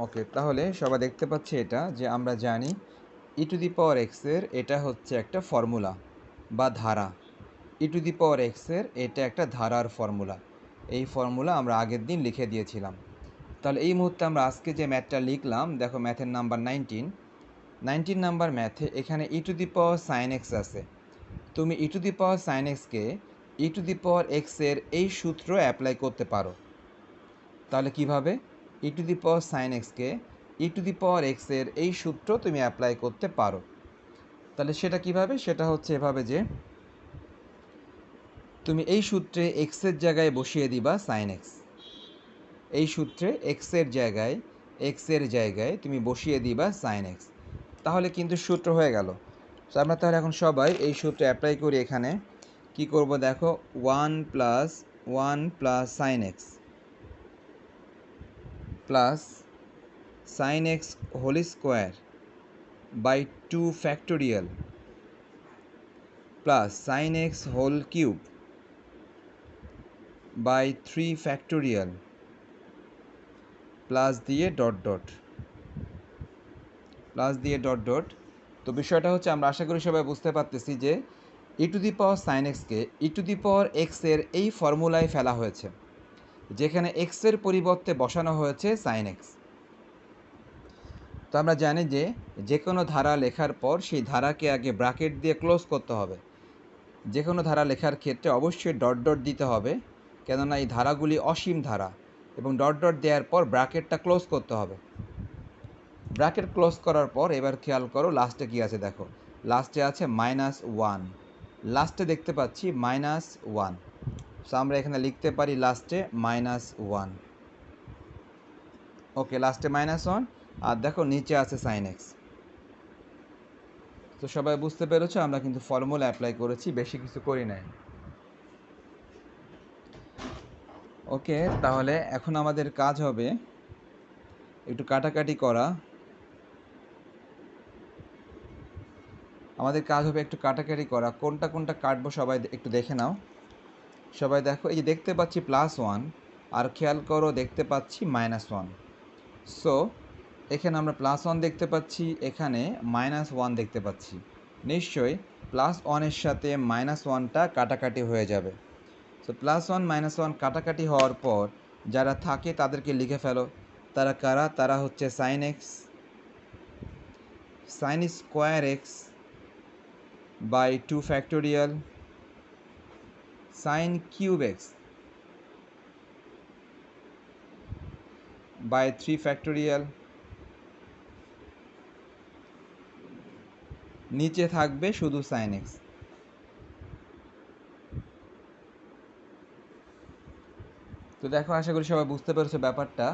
ওকে, তাহলে সবাই দেখতে পাচ্ছি এটা যে আমরা জানি ই টু দি পাওয়ার এক্স এর এটা হচ্ছে একটা ফর্মুলা বা ধারা। ই টু দি পাওয়ার এক্স এর এটা একটা ধারার ফর্মুলা। এই ফর্মুলা আমরা আগের দিন লিখে দিয়েছিলাম। তাহলে এই মুহূর্তে আমরা আজকে যে ম্যাথটা লিখলাম, দেখো ম্যাথের নাম্বার 19 নাম্বার ম্যাথে এখানে e to the power sine x আছে। তুমি ই টু দি পাওয়ার সাইন এক্সকে ই টু দি পাওয়ার এক্স এর এই সূত্র অ্যাপ্লাই করতে পারো। তাহলে কিভাবে? ই টু দি পাওয়ার সাইন এক্সকে ই টু দি পাওয়ার এক্স এর এই সূত্র তুমি অ্যাপ্লাই করতে পারো। তাহলে সেটা কিভাবে? সেটা হচ্ছে এভাবে যে তুমি এই সূত্রে এক্স এর জায়গায় বসিয়ে দিবা সাইন এক্স। এই সূত্রে এক্স এর জায়গায় তুমি বসিয়ে দিবা সাইন এক্স। তাহলে কিন্তু সূত্র হয়ে গেল। তো আমরা তাহলে এখন সবাই এই সূত্র অ্যাপ্লাই করি। এখানে কি করব দেখো, 1 + sine x plus sine x whole square by 2 factorial plus sine x whole cube by 3 factorial plus দিয়ে ডট ডট। তো বিষয়টা হচ্ছে আমরা আশা করি সবাই বুঝতে পারতেছি যে e to the power sign এক্সকে ই টু দি পাওয়ার এক্স এর এই ফর্মুলায় ফেলা হয়েছে, যেখানে এক্স এর পরিবর্তে বসানো হয়েছে সাইন এক্স। তো আমরা জানি যে যে কোনো ধারা লেখার পর সেই ধারাকে আগে ব্র্যাকেট দিয়ে ক্লোজ করতে হবে। যে কোনো ধারা লেখার ক্ষেত্রে অবশ্যই ডট দিতে হবে, কেননা এই ধারাগুলি অসীম ধারা, এবং ডট দেওয়ার পর ব্র্যাকেটটা ক্লোজ করতে হবে। ব্র্যাকেট ক্লোজ করার পর এবার খেয়াল করো লাস্টে কি আছে। দেখো লাস্টে আছে -1, লাস্টে দেখতে পাচ্ছি -1। সো আমরা এখানে লিখতে পারি লাস্টে -1। ওকে, লাস্টে -1 আর দেখো নিচে আছে সাইন এক্স। তো সবাই বুঝতে পেরেছো, আমরা কিন্তু ফর্মুলা অ্যাপ্লাই করেছি, বেশি কিছু করি নাই। ওকে, তাহলে এখন আমাদের কাজ হবে একটু কাটাকাটি করা। কোনটা কোনটা কাটবো সবাই একটু দেখে নাও। সবাই দেখো, এই যে দেখতে পাচ্ছি +1, আর খেয়াল করো দেখতে পাচ্ছি -1। সো এখানে আমরা +1 দেখতে পাচ্ছি, এখানে -1 দেখতে পাচ্ছি। নিশ্চয়ই +1 এর সাথে -1টা কাটাকাটি হয়ে যাবে। সো +1 -1 কাটাকাটি হওয়ার পর যারা থাকে তাদেরকে লিখে ফেলো। তারা কারা? তারা হচ্ছে sine x, sine square x by 2 factorial, sine cube x by 3 factorial, নিচে থাকবে শুধু সাইন এক্স। তো দেখো, আশা করি সবাই বুঝতে পেরেছো ব্যাপারটা।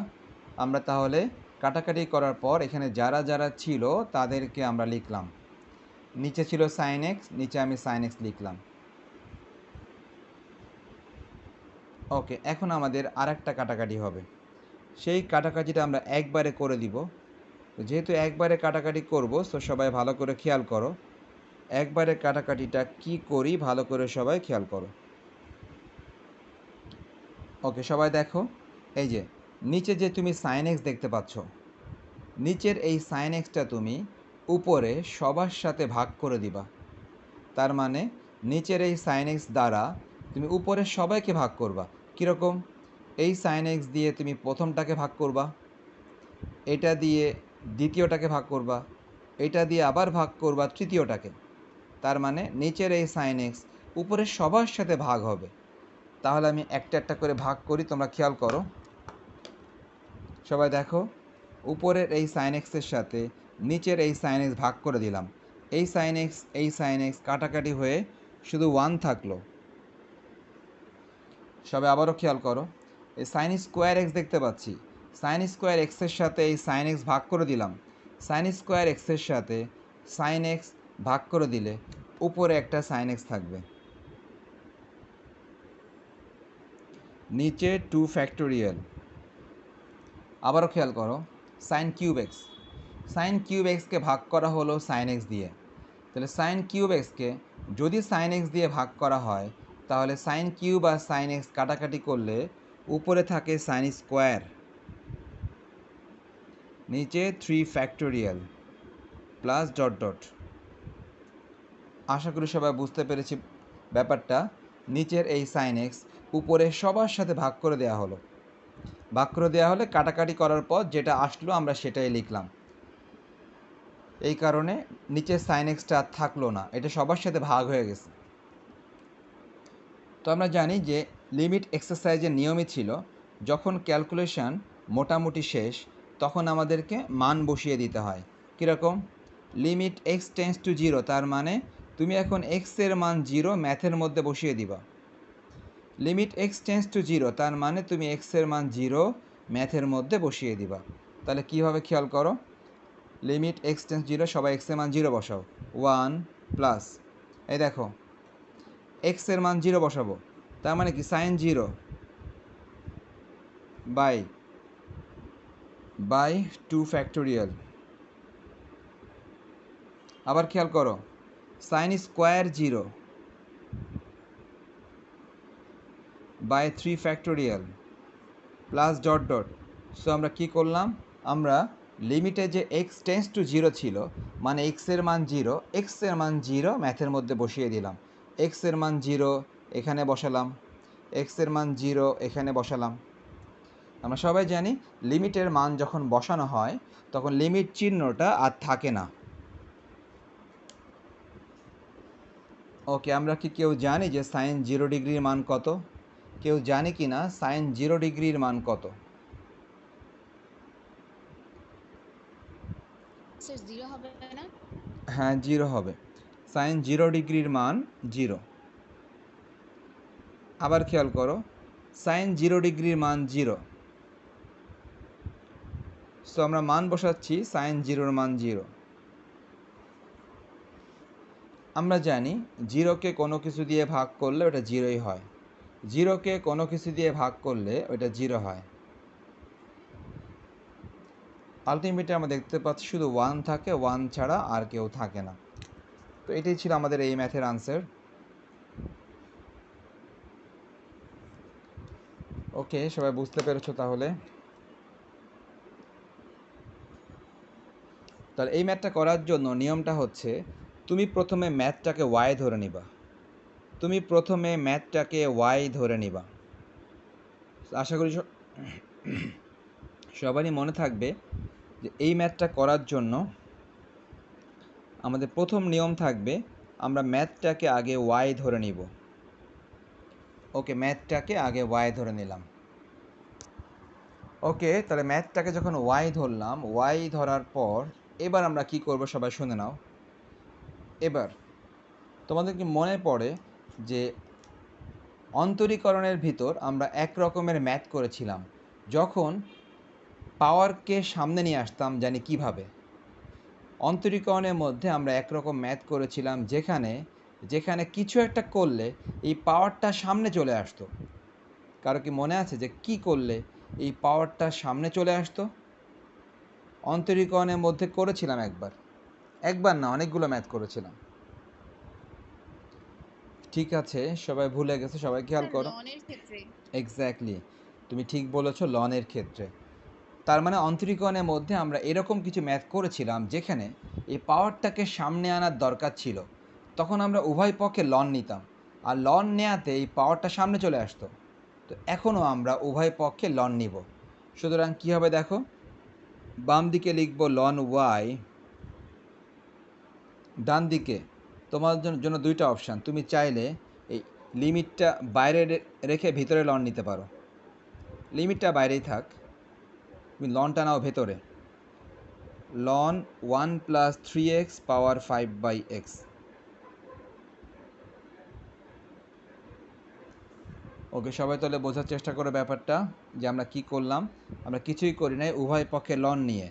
আমরা তাহলে কাটাকাটি করার পর এখানে যারা যারা ছিল তাদেরকে আমরা লিখলাম। নিচে ছিল সাইন এক্স, নিচে আমি সাইন এক্স লিখলাম। ওকে, এখন আমাদের আরেকটা কাটাকাটি হবে। সেই কাটাকাটিটা আমরা একবারে করে দিব। যেহেতু একবারে কাটাকাটি করব, তো সবাই ভালো করে খেয়াল করো একবারে কাটাকাটিটা কি করি, ভালো করে সবাই খেয়াল করো। ওকে, সবাই দেখো, এই যে নিচে যে তুমি সাইন এক্স দেখতে পাচ্ছ, নিচের এই সাইন এক্সটা তুমি উপরে সবার সাথে ভাগ করে দিবা। তার মানে নিচের এই সাইন এক্স দ্বারা তুমি উপরের সবাইকে ভাগ করবা। কীরকম? এই সাইন এক্স দিয়ে তুমি প্রথমটাকে ভাগ করবা, এটা দিয়ে দ্বিতীয়টাকে ভাগ করবা, এটা দিয়ে আবার ভাগ করবা তৃতীয়টাকে। তার মানে নিচের এই সাইন এক্স উপরের সবার সাথে ভাগ হবে। তাহলে আমি একটা একটা করে ভাগ করি, তোমরা খেয়াল করো। সবাই দেখো, উপরের এই সাইন এক্সের সাথে নিচের এই সাইন এক্স ভাগ করে দিলাম। এই সাইন এক্স কাটাকাটি হয়ে শুধু 1 থাকলো। সবাই আবারও খেয়াল করো, এই সাইন স্কোয়ার এক্স দেখতে পাচ্ছি, সাইন স্কোয়ার এক্সের সাথে এই সাইন এক্স ভাগ করে দিলাম। সাইন স্কোয়ার এক্সের সাথে সাইন এক্স ভাগ করে দিলে উপরে একটা সাইন এক্স থাকবে, নিচে 2 ফ্যাক্টোরিয়াল। আবারও খেয়াল করো, সাইন কিউব এক্সকে ভাগ করা হলো সাইন এক্স দিয়ে। তাহলে সাইন কিউব এক্সকে যদি সাইন এক্স দিয়ে ভাগ করা হয়, তাহলে সাইন কিউব আর সাইন এক্স কাটাকাটি করলে উপরে থাকে সাইন স্কোয়ার। নিচে 3 ফ্যাক্টোরিয়াল প্লাস ডট ডট। আশা করি সবাই বুঝতে পেরেছি ব্যাপারটা। নিচের এই সাইন এক্স উপরে সবার সাথে ভাগ করে দেওয়া হলো। ভাগ করে দেওয়া হলে কাটাকাটি করার পর যেটা আসলো আমরা সেটাই লিখলাম। এই কারণে নিচের সাইন এক্সটা আর থাকলো না, এটা সবার সাথে ভাগ হয়ে গেছে। তো আমরা জানি যে লিমিট এক্সারসাইজের নিয়মই ছিল যখন ক্যালকুলেশন মোটামুটি শেষ তখন আমাদেরকে মান বসিয়ে দিতে হয়। কীরকম? Limit x tends two zero, তার মানে তুমি এখন এক্সের মান জিরো ম্যাথের মধ্যে বসিয়ে দিবা। Limit x tends two zero, তার মানে তুমি এক্সের মান জিরো ম্যাথের মধ্যে বসিয়ে দিবা। তাহলে কীভাবে খেয়াল করো, লিমিট এক্স টেন্স জিরো, সবাই এক্সের মান জিরো বসাও। 1 প্লাস, এই দেখো এক্সের মান জিরো বসাবো, তার মানে কি সাইন জিরো বাই 2 ফ্যাক্টোরিয়াল। আবার খেয়াল করো sine square zero by 3 factorial plus dot dot. So আমরা কি করলাম, আমরা লিমিটে যে এক্স টেন্স টু জিরো ছিল মানে এক্সের মান জিরো, এক্সের মান জিরো ম্যাথের মধ্যে বসিয়ে দিলাম। এক্সের মান জিরো এখানে বসালাম, এক্সের মান জিরো এখানে বসালাম। আমরা সবাই জানি লিমিটের মান যখন বসানো হয় তখন লিমিট চিহ্নটা আর থাকে না। ওকে, আমরা কি কেউ জানি যে সাইন 0 ডিগ্রির মান কত? কেউ জানি কি না সাইন 0 ডিগ্রির মান কত? স্যার 0 হবে না? হ্যাঁ, 0 হবে। সাইন 0 ডিগ্রির মান 0। আবার খেয়াল করো সাইন 0 ডিগ্রির মান 0। সো আমরা মান বসাচ্ছি সাইন 0-র মান 0। আমরা জানি জিরোকে কোনো কিছু দিয়ে ভাগ করলে ওটা জিরোই হয়, জিরোকে কোনো কিছু দিয়ে ভাগ করলে ওটা জিরো হয়। আলটিমেটলি আমরা দেখতে পাচ্ছি শুধু 1 থাকে, 1 ছাড়া আর কেউ থাকে না। তো এটাই ছিল আমাদের এই ম্যাথের আনসার। ওকে, সবাই বুঝতে পেরেছো তাহলে? তাহলে এই ম্যাথটা করার জন্য নিয়মটা হচ্ছে তুমি প্রথমে ম্যাথটাকে ওয়াই ধরে নিবা, তুমি প্রথমে ম্যাথটাকে ওয়াই ধরে নিবা। আশা করি সবারই মনে থাকবে যে এই ম্যাথটা করার জন্য আমাদের প্রথম নিয়ম থাকবে আমরা ম্যাথটাকে আগে ওয়াই ধরে নিব। ওকে, ম্যাথটাকে আগে ওয়াই ধরে নিলাম। ওকে, তাহলে ম্যাথটাকে যখন ওয়াই ধরলাম, ওয়াই ধরার পর এবার আমরা কি করব সবাই শুনে নাও। এবার তোমাদের কি মনে পড়ে যে অন্তরীকরণের ভিতর আমরা এক রকমের ম্যাথ করেছিলাম যখন পাওয়ারকে সামনে নিয়ে আসতাম, জানি কিভাবে? অন্তরীকরণের মধ্যে আমরা একরকম ম্যাথ করেছিলাম যেখানে যেখানে কিছু একটা করলে এই পাওয়ারটা সামনে চলে আসতো। কারো কি মনে আছে যে কি করলে এই পাওয়ারটা সামনে চলে আসতো? অন্তরীকরণের মধ্যে করেছিলাম একবার, একবার না অনেকগুলো ম্যাথ করেছিলাম। ঠিক আছে, সবাই ভুলে গেছে, সবাই খেয়াল স্যার করো। লনের ক্ষেত্রে। এক্স্যাক্টলি, তুমি ঠিক বলেছো, লনের ক্ষেত্রে। তার মানে অন্তরীকরণের মধ্যে আমরা এরকম কিছু ম্যাথ করেছিলাম যেখানে এই পাওয়ারটাকে সামনে আনার দরকার ছিল, তখন আমরা উভয় পক্ষে লন নিতাম আর লন নেওয়াতে এই পাওয়ারটা সামনে চলে আসতো। তো এখনও আমরা উভয় পক্ষে লন নিব। সুতরাং কী হবে দেখো, বাম দিকে লিখব লন ওয়াই, ডান দিকে তোমার জন্য দুইটা অপশান, তুমি চাইলে এই লিমিটটা বাইরে রেখে ভিতরে লন নিতে পারো, লিমিটটা বাইরেই থাক, তুমি লনটা নাও ভেতরে, লন 1 প্লাস 3x পাওয়ার 5/x। ওকে, সবাই তাহলে বোঝার চেষ্টা করো ব্যাপারটা যে আমরা কি করলাম। আমরা কিছুই করি নাই, উভয় পক্ষে লন নিয়ে,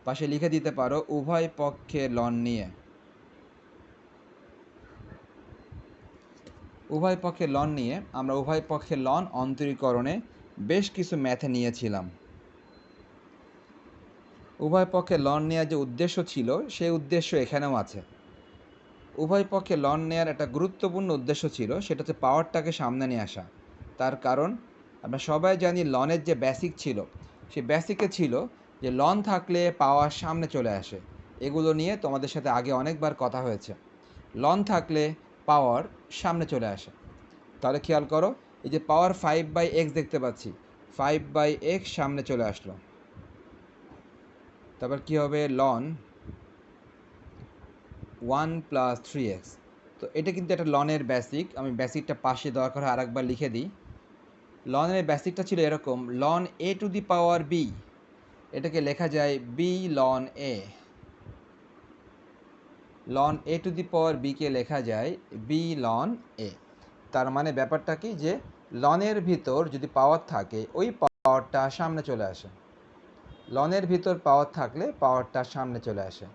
পাশে লিখে দিতে পারো উভয় পক্ষে লন নিয়ে, উভয় পক্ষে লন নিয়ে আমরা উভয় পক্ষে লন অন্তরীকরণে বেশ কিছু ম্যাথে নিয়েছিলাম। উভয় পক্ষে লন নেওয়ার যে উদ্দেশ্য ছিল সেই উদ্দেশ্য এখানেও আছে। উভয় পক্ষে লন নেওয়ার একটা গুরুত্বপূর্ণ উদ্দেশ্য ছিল, সেটা হচ্ছে পাওয়ারটাকে সামনে নিয়ে আসা। তার কারণ আমরা সবাই জানি লনের যে বেসিক ছিল সেই বেসিকে ছিল যে লন থাকলে পাওয়ার সামনে চলে আসে। এগুলো নিয়ে তোমাদের সাথে আগে অনেকবার কথা হয়েছে। লন থাকলে পাওয়ার সামনে চলে আসে। তাহলে খেয়াল করো, এই যে পাওয়ার 5/x দেখতে পাচ্ছি, 5/x সামনে চলে আসলো। তারপর কি হবে, লন 1 + 3x। তো এটা কিন্তু একটা লনের বেসিক। আমি বেসিকটা পাশে দরকার হয় আরেকবার লিখে দিই। লনের বেসিকটা ছিল এরকম, লন a⁴b, এটাকে লেখা যায় b ln a। Ln a⁴b কে লেখা যায় b ln a। তার মানে ব্যাপারটা কি, যে লনের ভিতর যদি পাওয়ার থাকে ওই পাওয়ারটা সামনে চলে আসে। লনের ভিতর পাওয়ার থাকলে পাওয়ারটা সামনে চলে আসে।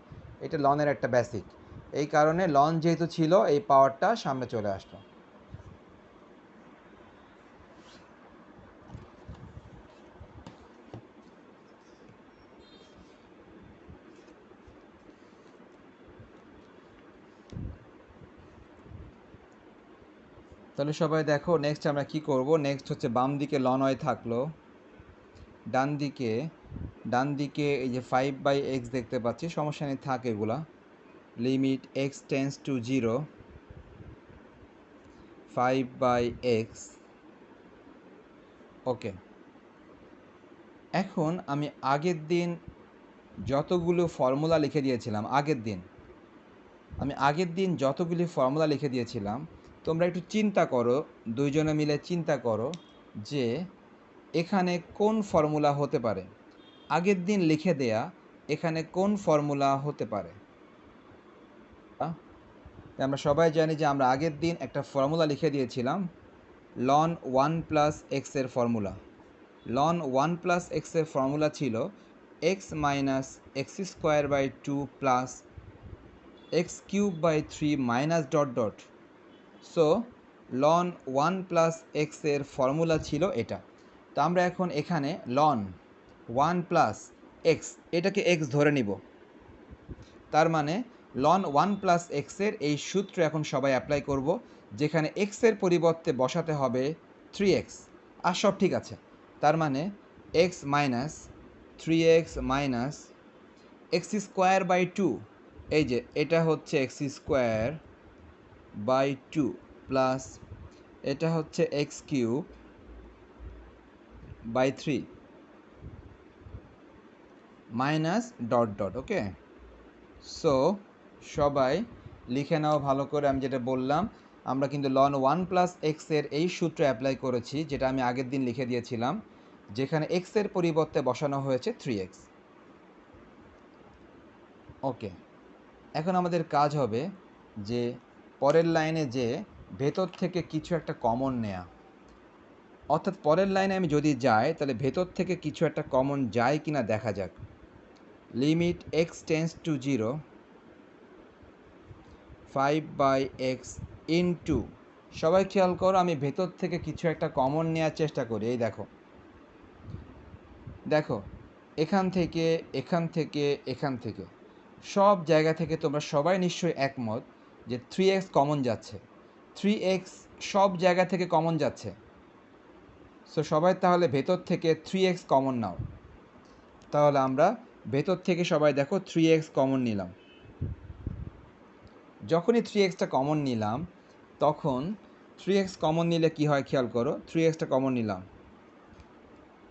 এটা লনের একটা বেসিক। এই কারণে লন যেহেতু ছিল, এই পাওয়ারটা সামনে চলে আসলো। তাহলে সবাই দেখো, নেক্সট আমরা কি করব। নেক্সট হচ্ছে বাম দিকে লন y থাকলো, ডান দিকে এই যে 5/x দেখতে পাচ্ছি, সমস্যা নেই, থাকে এগুলা। Limit x tense to 0, 5/x। ওকে, এখন আমি আগের দিন যতগুলো ফর্মুলা লিখে দিয়েছিলাম, যতগুলি ফর্মুলা লিখে দিয়েছিলাম, তোমরা একটু চিন্তা করো, দুইজনে মিলে চিন্তা করো যে এখানে কোন ফর্মুলা হতে পারে। আগের দিন লিখে দেয়া এখানে কোন ফর্মুলা হতে পারে। আমরা সবাই জানি যে আমরা আগের দিন একটা ফর্মুলা লিখে দিয়েছিলাম, লন 1 + x এর ফর্মুলা। লন 1 + x এর ফর্মুলা ছিল x - x²/2 plus x³/3 minus dot dot. So ln 1 + x এর ফর্মুলা ছিল এটা। তো আমরা এখন এখানে লন 1 + x, এটাকে x ধরে নিব। তার মানে লন 1 + x এর এই সূত্র এখন সবাই অ্যাপ্লাই করব, যেখানে x এর পরিবর্তে বসাতে হবে 3x। আর সব ঠিক আছে। তার মানে x - 3x - x²/2, এই যে এটা হচ্ছে x²/2 প্লাস এটা হচ্ছে x³/3 মাইনাস ডট ডট। ওকে, সো সবাই লিখে নাও ভালো করে। আমি যেটা বললাম, আমরা কিন্তু লন 1 + x এর এই সূত্র অ্যাপ্লাই করেছি, যেটা আমি আগের দিন লিখে দিয়েছিলাম, যেখানে x এর পরিবর্তে বসানো হয়েছে 3x। ওকে, এখন আমাদের কাজ হবে যে পরের লাইনে যে ভেতর থেকে কিছু একটা কমন নেয়া। অর্থাৎ পরের লাইনে আমি যদি যাই, তাহলে ভেতর থেকে কিছু একটা কমন যায় কিনা দেখা যাক। Limit x tense to 0, 5/x into, সবাই খেয়াল করো, আমি ভেতর থেকে কিছু একটা কমন নেওয়ার চেষ্টা করি। এই দেখো এখান থেকে, এখান থেকে সব জায়গা থেকে তোমরা সবাই নিশ্চয়ই একমত যে 3x কমন যাচ্ছে। 3x সব জায়গা থেকে কমন যাচ্ছে। সো সবাই তাহলে ভেতর থেকে 3x কমন নাও। তাহলে আমরা ভেতর থেকে সবাই দেখো 3x কমন নিলাম। যখনই 3xটা কমন নিলাম, তখন 3x কমন নিলে কি হয় খেয়াল করো। 3xটা কমন নিলাম,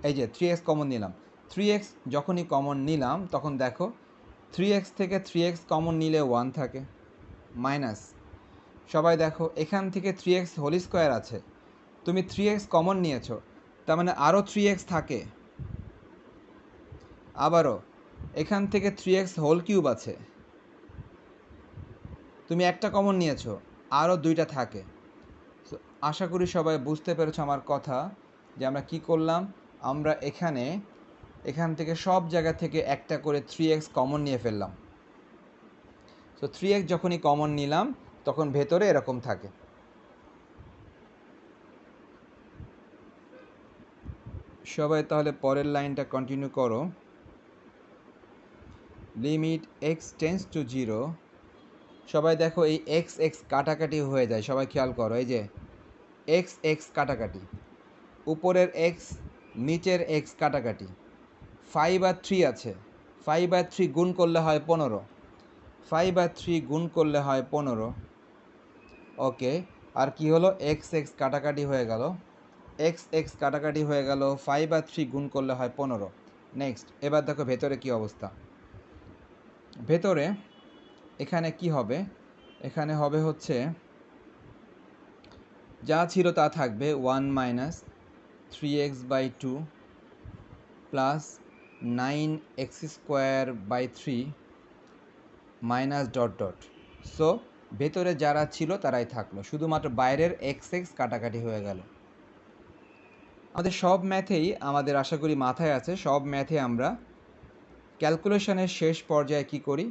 এই যে 3x কমন নিলাম। 3x যখনই কমন নিলাম, তখন দেখো 3x থেকে 3x কমন নিলে 1 থাকে, মাইনাস, সবাই দেখো এখান থেকে 3x হোল স্কোয়ার আছে, তুমি 3x কমন নিয়েছো, তার মানে আরও 3x থাকে। আবারও এখান থেকে 3x হোল কিউব আছে, তুমি একটা কমন নিয়েছো, আরও 2টা থাকে। সো আশা করি সবাই বুঝতে পেরেছো আমার কথা, যে আমরা কি করলাম। আমরা এখান থেকে সব জায়গা থেকে একটা করে 3x কমন নিয়ে ফেললাম। সো 3x যখনই কমন নিলাম, তখন ভেতরে এরকম থাকে। সবাই তাহলে পরের লাইনটা কন্টিনিউ করো। লিমিট x টেন্স টু 0, সবাই দেখো এই x x কাটাকাটি হয়ে যায়, সবাই খেয়াল করো, এই যে x x কাটাকাটি, উপরের x নিচের x কাটাকাটি, 5/3 আছে, 5/3 গুণ করলে হয় 15, 5/3 গুণ করলে হয় 15। ওকে, আর কি হলো, এক্স এক্স কাটাকাটি হয়ে গেল, এক্স এক্স কাটাকাটি হয়ে গেল, 5/3 গুণ করলে হয় 15। নেক্সট, এবার দেখো ভেতরে কি অবস্থা। ভেতরে এখানে কি হবে, এখানে হবে হচ্ছে যা ছিল তা থাকবে 1 minus 3x/2 plus 9x²/3 minus dot dot. So ভেতরে যারা ছিল তারাই থাকলো, শুধুমাত্র বাইরের এক্স এক্স কাটাকাটি হয়ে গেল। আমাদের সব ম্যাথেই আমাদের আশা করি মাথায় আছে, সব ম্যাথে আমরা ক্যালকুলেশনের শেষ পর্যায়ে কি করি,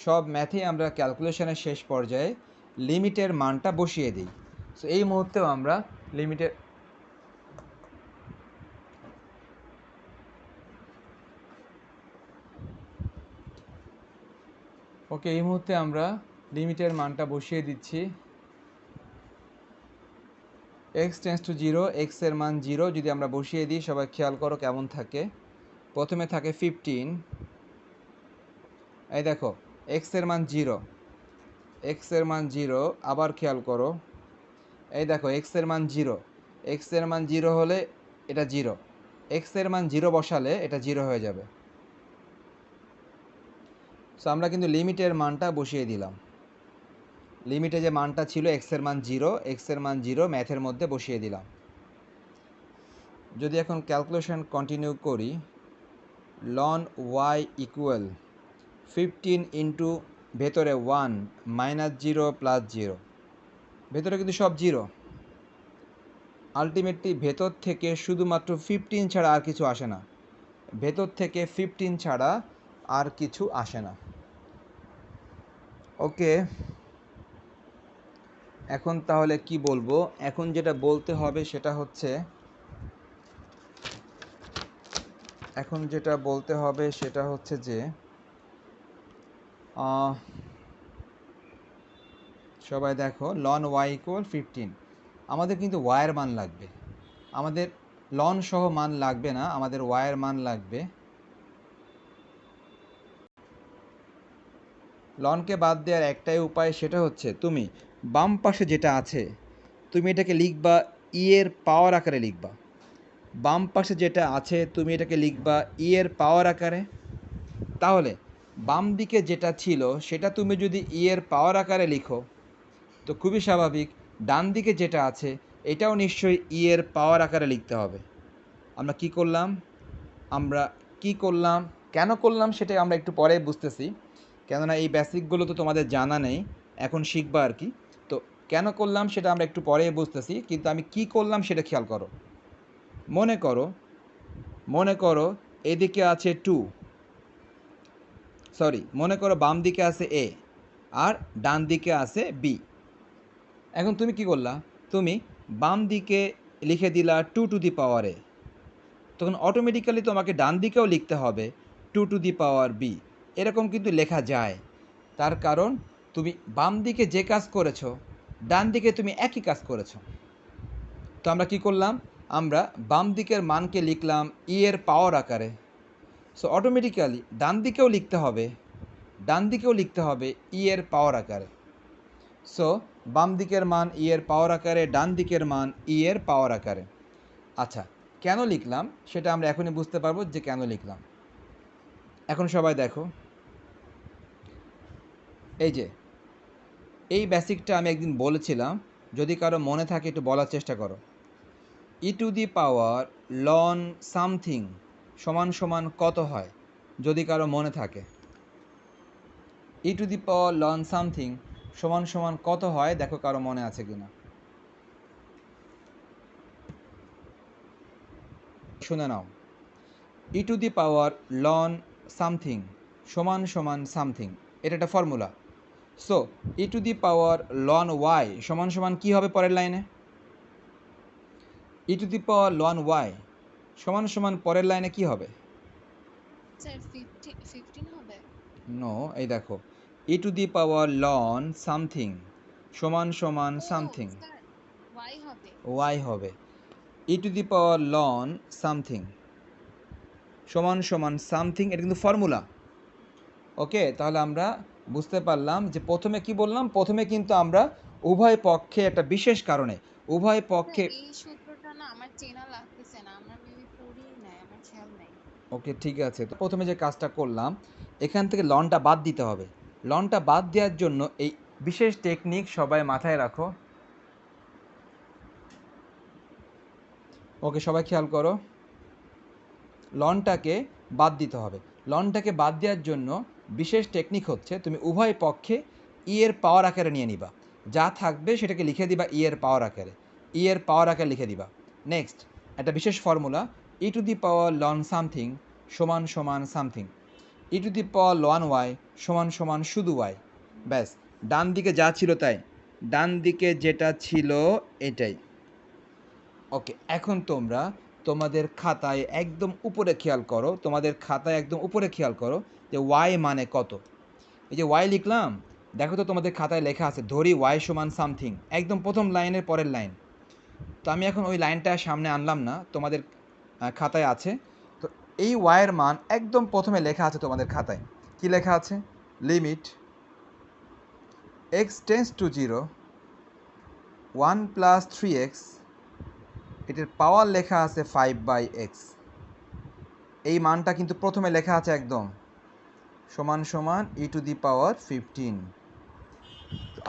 সব ম্যাথেই আমরা ক্যালকুলেশনের শেষ পর্যায়ে লিমিটের মানটা বসিয়ে দিই। সো এই মুহূর্তেও আমরা লিমিটের ওকে, এই মুহূর্তে আমরা লিমিটের মানটা বসিয়ে দিচ্ছি। x টেন্স টু 0, x এর মান 0 যদি আমরা বসিয়ে দিই, সবাই খেয়াল করো কেমন থাকে। প্রথমে থাকে 15, এই দেখো x এর মান 0, x এর মান 0, আবার খেয়াল করো, এই দেখো x এর মান 0, x এর মান 0 হলে এটা 0, x এর মান 0 বসালে এটা 0 হয়ে যাবে। সো আমরা কিন্তু লিমিটের মানটা বসিয়ে দিলাম, লিমিটে যে মানটা ছিল x এর মান 0, x এর মান 0 ম্যাথের মধ্যে বসিয়ে দিলাম। যদি এখন ক্যালকুলেশন কন্টিনিউ করি, লন y ইকুয়াল 15 ইন্টু ভেতরে 1 মাইনাস 0 প্লাস 0, ভেতরে কিন্তু সব 0, আলটিমেটলি ভেতর থেকে শুধুমাত্র 15 ছাড়া আর কিছু আসে না, ভেতর থেকে 15 ছাড়া আর কিছু আসে না। ওকে, এখন তাহলে কি বলবো, এখন যেটা বলতে হবে সেটা হচ্ছে, এখন যেটা বলতে হবে সেটা হচ্ছে যে সবাই দেখো লন y ইকুয়াল 15, আমাদের কিন্তু y এর মান লাগবে, আমাদের লন সহ মান লাগবে না, আমাদের y এর মান লাগবে। লনকে বাদ দেওয়ার একটাই উপায়, সেটা হচ্ছে তুমি বাম পাশে যেটা আছে তুমি এটাকে লিখবা ই এর পাওয়ার আকারে লিখবা, বাম পাশে যেটা আছে তুমি এটাকে লিখবা ই এর পাওয়ার আকারে। তাহলে বাম দিকে যেটা ছিল সেটা তুমি যদি ই এর পাওয়ার আকারে লিখো, তো খুবই স্বাভাবিক ডান দিকে যেটা আছে এটাও নিশ্চয়ই ই এর পাওয়ার আকারে লিখতে হবে। আমরা কি করলাম, আমরা কি করলাম, কেন করলাম সেটা আমরা একটু পরে বুঝতেছি, কেননা এই বেসিকগুলো তো তোমাদের জানা নেই, এখন শিখবা আর কি। তো কেন করলাম সেটা আমরা একটু পরে বুঝতেছি, কিন্তু আমি কি করলাম সেটা খেয়াল করো। মনে করো এদিকে আছে 2, মনে করো বাম দিকে আছে এ আর ডান দিকে আছে বি। এখন তুমি কি করলা, তুমি বাম দিকে লিখে দিলা 2 টু দি পাওয়ার এ, তখন অটোমেটিক্যালি তোমাকে ডান দিকেও লিখতে হবে 2 টু দি পাওয়ার বি, এরকম কিন্তু লেখা যায়। তার কারণ তুমি বাম দিকে যে কাজ করেছো ডান দিকে তুমি একই কাজ করেছো। তো আমরা কি করলাম, আমরা বাম দিকের মানকে লিখলাম ই এর পাওয়ার আকারে, সো অটোমেটিক্যালি ডান দিকেও লিখতে হবে ই এর পাওয়ার আকারে। সো বাম দিকের মান ই এর পাওয়ার আকারে, ডান দিকের মান ই এর পাওয়ার আকারে। আচ্ছা, কেন লিখলাম সেটা আমরা এখনই বুঝতে পারবো যে কেন লিখলাম। এখন সবাই দেখো, এই যে এই বেসিকটা আমি একদিন বলেছিলাম, যদি কারো মনে থাকে একটু বলার চেষ্টা করো। E to the power ln something সমান সমান কত হয়, যদি কারো মনে থাকে। E to the power ln something সমান সমান কত হয়, দেখো কারো মনে আছে কিনা। শুনে নাও, e to the power ln something সমান সমান সামথিং, এটা একটা formula. So e to the power ln y সমান সমান কী হবে পরের লাইনে, e to the power ln y সমান সমান পরের লাইনে কি হবে, স্যার 15 হবে। নো, এই দেখো e to the power ln something সমান সমান ও সামথিং, স্যার y হবে। ওয়াই হবে e to the power ln something. সমান সমান সামথিং, এটা কিন্তু ফর্মুলা। ওকে, তাহলে আমরা বুঝতে পারলাম যে প্রথমে কি বললাম, প্রথমে কিন্তু আমরা উভয় পক্ষে একটা বিশেষ কারণে উভয় না, পক্ষে। এই সূত্রটা না আমার চেনা লাগতেছে না, আমার মেবি পড়িই নাই, আমার খেয়াল নাই। ওকে ঠিক আছে, তো প্রথমে যে কাজটা করলাম, এখান থেকে লনটা বাদ দিতে হবে। লনটা বাদ দেওয়ার জন্য এই বিশেষ টেকনিক সবাই মাথায় রাখো। ওকে, সবাই খেয়াল করো, লনটাকে বাদ দিতে হবে। লনটাকে বাদ দেওয়ার জন্য বিশেষ টেকনিক হচ্ছে তুমি উভয় পক্ষে ই এর পাওয়ার আকারে নিয়ে নিবা। যা থাকবে সেটাকে লিখে দিবা ই এর পাওয়ার আকারে, ই এর পাওয়ার আকারে লিখে দিবা। নেক্সট, একটা বিশেষ formula, e to the power ln something সমান সমান something, e to the power ln y সমান সমান শুধু ওয়াই। ব্যাস, ডান দিকে যা ছিল তাই, ডান দিকে যেটা ছিল এটাই। ওকে, এখন তোমরা তোমাদের খাতায় একদম উপরে খেয়াল করো, তোমাদের খাতায় একদম উপরে খেয়াল করো যে ওয়াই মানে কত। এই যে ওয়াই লিখলাম, দেখো তো তোমাদের খাতায় লেখা আছে ধরি ওয়াই সমান সামথিং, একদম প্রথম লাইনের পরের লাইন। তো আমি এখন ওই লাইনটা সামনে আনলাম না, তোমাদের খাতায় আছে। তো এই ওয়াইয়ের মান একদম প্রথমে লেখা আছে তোমাদের খাতায়। কি লেখা আছে? Limit x tends two zero 1 + 3x, এটার পাওয়ার লেখা আছে 5/x। এই মানটা কিন্তু প্রথমে লেখা আছে একদম, সমান সমান ই টু দি পাওয়ার 15।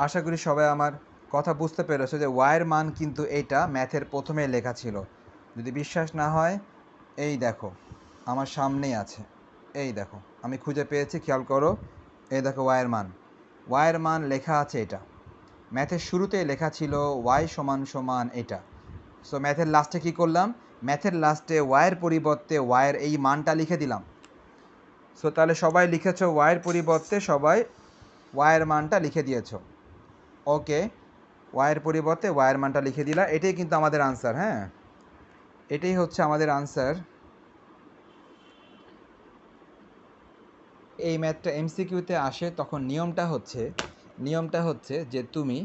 আশা করি সবাই আমার কথা বুঝতে পেরেছো যে ওয়াইয়ের মান কিন্তু এইটা ম্যাথের প্রথমে লেখা ছিল। যদি বিশ্বাস না হয়, এই দেখো আমার সামনেই আছে, এই দেখো আমি খুঁজে পেয়েছি, খেয়াল করো, এই দেখো ওয়াইয়ের মান, ওয়াইয়ের মান লেখা আছে এটা। ম্যাথের শুরুতেই লেখা ছিল ওয়াই সমান সমান এটা। সো ম্যাথের লাস্টে কী করলাম, ম্যাথের লাস্টে ওয়াইয়ের পরিবর্তে ওয়াইয়ের এই মানটা লিখে দিলাম। সো তাহলে সবাই লিখেছো ওয়াইয়ের পরিবর্তে সবাই ওয়াইয়ের মানটা লিখে দিয়েছো। ওকে, ওয়াইয়ের পরিবর্তে ওয়াইয়ের মানটা লিখে দিলা, এটাই কিন্তু আমাদের আনসার। হ্যাঁ, এটাই হচ্ছে আমাদের আনসার। এই ম্যাথটা এমসিকিউতে আসে তখন নিয়মটা হচ্ছে যে তুমি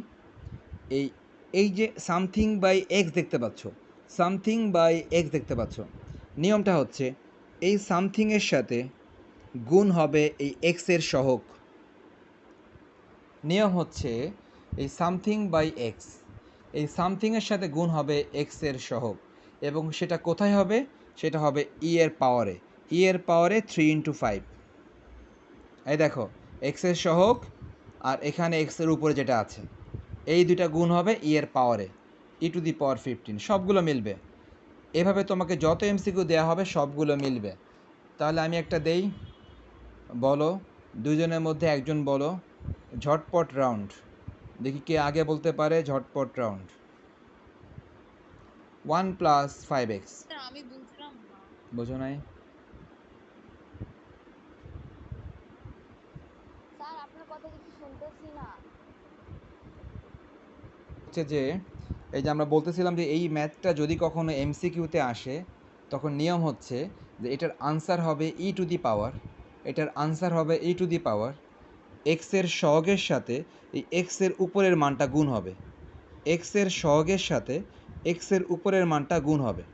এই এই যে সামথিং বাই এক্স দেখতে পাচ্ছ, সামথিং বাই এক্স দেখতে পাচ্ছ, নিয়মটা হচ্ছে এই সামথিংয়ের সাথে গুণ হবে এই এক্সের সহগ। নিয়ম হচ্ছে এই সামথিং বাই এক্স, এই সামথিংয়ের সাথে গুণ হবে এক্সের সহগ, এবং সেটা কোথায় হবে? সেটা হবে ই এর পাওয়ারে, ই এর পাওয়ারে 3 × 5। এই দেখো, এক্সের সহগ আর এখানে এক্সের উপরে যেটা আছে, এই দুইটা গুণ হবে ই এর পাওয়ারে, ই টু দি পাওয়ার 15, সবগুলো মিলবে। এভাবে তোমাকে যত এমসিকিউ দেওয়া হবে সবগুলো মিলবে। তাহলে আমি একটা দেই, বলো, দুইজনের মধ্যে একজন বলো ঝটপট রাউন্ড, দেখি কে আগে বলতে পারে ঝটপট রাউন্ড। 1 + 5x। স্যার আমি বুঝলাম না। বোঝো নাই? স্যার আপনার কথা কিছু শুনতেছি না। হচ্ছে যে এই যে আমরা বলতেছিলাম যে এই ম্যাথটা যদি কখনো এমসিকিউতে আসে, তখন নিয়ম হচ্ছে যে এটার আনসার হবে ই টু দি পাওয়ার, এটার আনসার হবে ই টু দি পাওয়ার এক্সের সহগের সাথে এই এক্সের উপরের মানটা গুণ হবে, এক্সের সহগের সাথে এক্সের উপরের মানটা গুণ হবে,